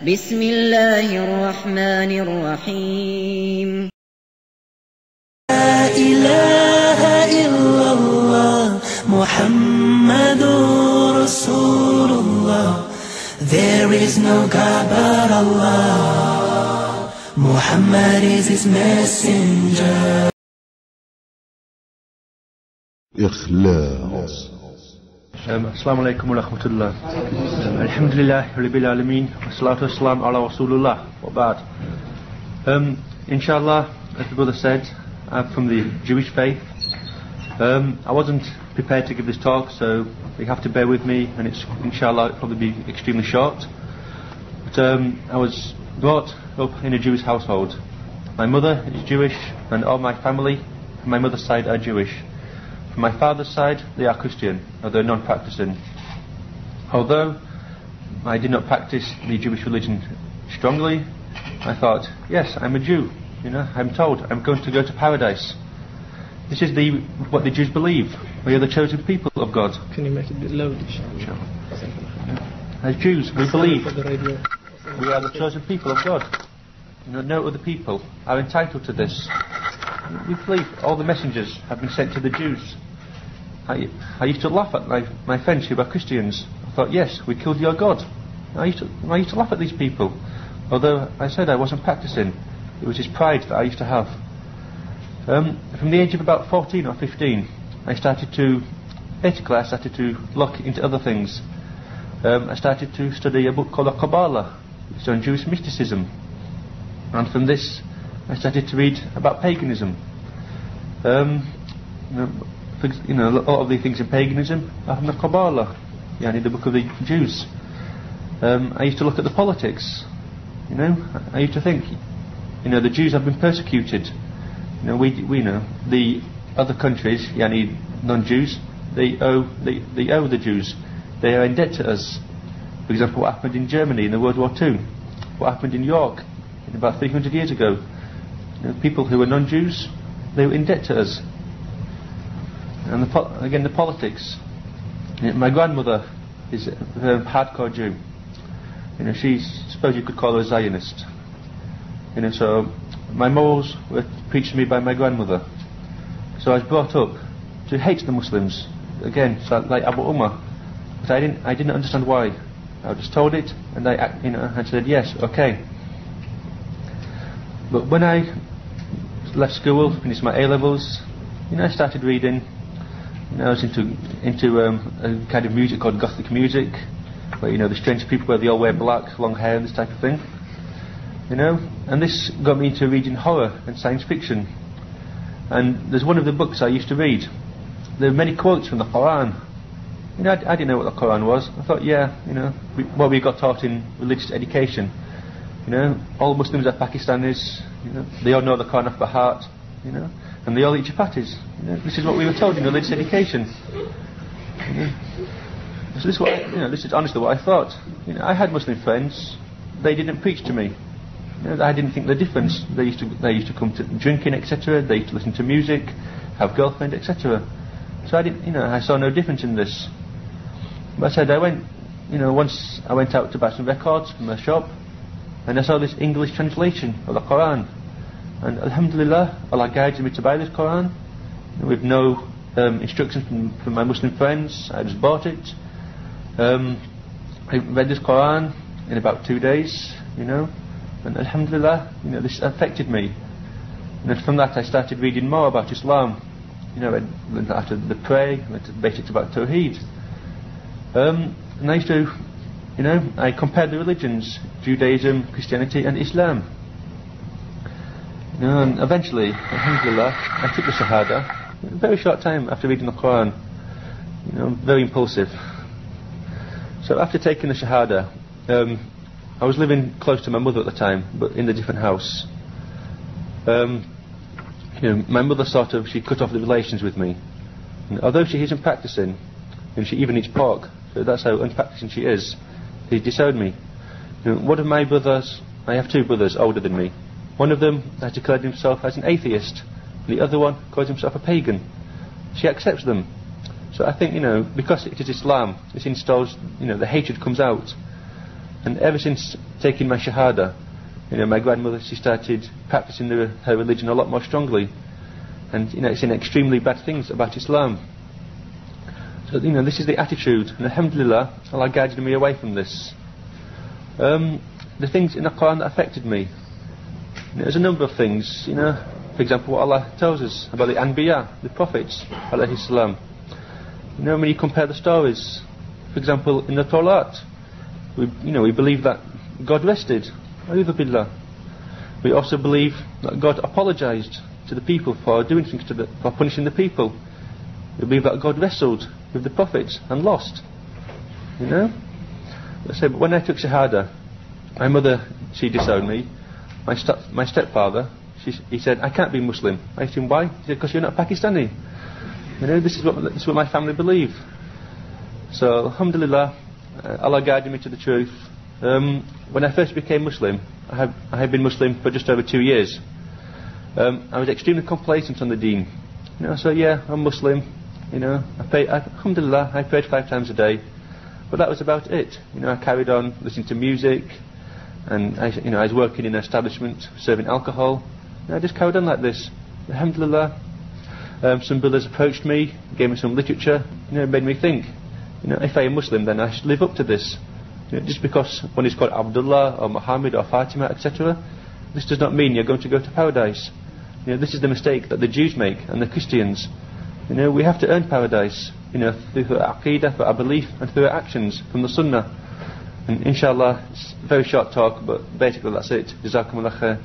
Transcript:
بسم الله الرحمن الرحيم لا إله إلا الله محمد رسول الله. There is no God but Allah. Muhammad is his messenger. إخلاص. السلام عليكم ورحمة الله. الحمد لله رب العالمين والصلاة والسلام على رسول الله وبعد. Inshallah, as the brother said, I'm from the Jewish faith. I wasn't prepared to give this talk, so you have to bear with me, and it's inshallah it'll probably be extremely short. But I was brought up in a Jewish household. My mother is Jewish, and all my family from my mother's side are Jewish. From my father's side, they are Christian, although non-practicing. Although I did not practice the Jewish religion strongly, I thought, yes, I'm a Jew. I'm told I'm going to go to paradise. This is what the Jews believe. We are the chosen people of God. Can you make it a bit louder? As Jews, we believe we are the chosen people of God. No other people are entitled to this. We believe all the messengers have been sent to the Jews. I used to laugh at my friends who were Christians. I thought, yes, we killed your God. I used to laugh at these people. Although I said I wasn't practicing, it was his pride that I used to have. From the age of about 14 or 15, I started to look into other things. I started to study a book called the Kabbalah. It's on Jewish mysticism. And from this, I started to read about paganism. A lot of the things in paganism are from the Kabbalah, the book of the Jews. I used to look at the politics. I used to think, the Jews have been persecuted. We know the other countries, non-Jews, they owe the Jews. They are in debt to us. For example, what happened in Germany in the World War II, what happened in York about 300 years ago. People who were non-Jews, they were in debt to us. And the politics. My grandmother is a hardcore Jew. Suppose you could call her a Zionist. So my morals were preached to me by my grandmother. So I was brought up to hate the Muslims. Again, so like Abu Umar. But I didn't understand why. I was just told it, and I said yes, okay. But when I left school, finished my A-levels, I started reading. I was into a kind of music called Gothic music, where the strange people where they all wear black, long hair, and this type of thing. And this got me into reading horror and science fiction. And there's one of the books I used to read. There are many quotes from the Quran. I didn't know what the Quran was. I thought, what we got taught in religious education. All Muslims are Pakistanis. They all know the Quran off by heart. And they all eat chapatis. This is what we were told in religious education. So this is honestly what I thought. I had Muslim friends. They didn't preach to me. I didn't think the difference. They used to come to drinking, etc. They used to listen to music, have girlfriend, etc. So I saw no difference in this. But I said once I went out to buy some records from a shop, and I saw this English translation of the Quran. And Alhamdulillah, Allah guided me to buy this Quran with no instructions from my Muslim friends. I just bought it. I read this Quran in about 2 days, and Alhamdulillah, this affected me. And from that I started reading more about Islam. I learned how to pray, I learned the basics about Tawheed. And I used to, I compared the religions, Judaism, Christianity and Islam. And eventually, Alhamdulillah, I took the Shahada. A very short time after reading the Quran. Very impulsive. So after taking the Shahada, I was living close to my mother at the time, but in a different house. My mother she cut off the relations with me. And although she isn't practicing, and she even eats pork, so that's how unpracticing she is, he disowned me. One of my brothers, I have two brothers older than me. One of them has declared himself as an atheist, and the other one calls himself a pagan. She accepts them. So I think, because it is Islam, this installs, the hatred comes out. And ever since taking my shahada, my grandmother, she started practicing her religion a lot more strongly. And it's saying extremely bad things about Islam. So this is the attitude, and alhamdulillah, Allah guided me away from this. The things in the Quran that affected me, there's a number of things. For example, what Allah tells us about the Anbiya, the prophets, alayhi salam. When you compare the stories, for example, in the Torah, we believe that God rested. A'udhu billah. We also believe that God apologized to the people for doing things for punishing the people. We believe that God wrestled with the prophets and lost. Let's say, but when I took shahada, my mother, she disowned me. My stepfather, he said, I can't be Muslim. I asked him why. He said, because you're not Pakistani. This is what my family believe. So alhamdulillah, Allah guided me to the truth. When I first became Muslim, I had been Muslim for just over 2 years. I was extremely complacent on the deen. So yeah, I'm Muslim. Alhamdulillah, I prayed 5 times a day, but that was about it. I carried on listening to music, and I was working in an establishment serving alcohol. I just carried on like this. Alhamdulillah. Some brothers approached me, gave me some literature. It made me think. If I am Muslim, then I should live up to this. Just because one is called Abdullah or Muhammad or Fatima, etc., this does not mean you're going to go to paradise. This is the mistake that the Jews make and the Christians. We have to earn paradise, through our aqidah, through our belief, and through our actions from the Sunnah. And inshallah, it's a very short talk, but basically that's it. Jazakumullah khair.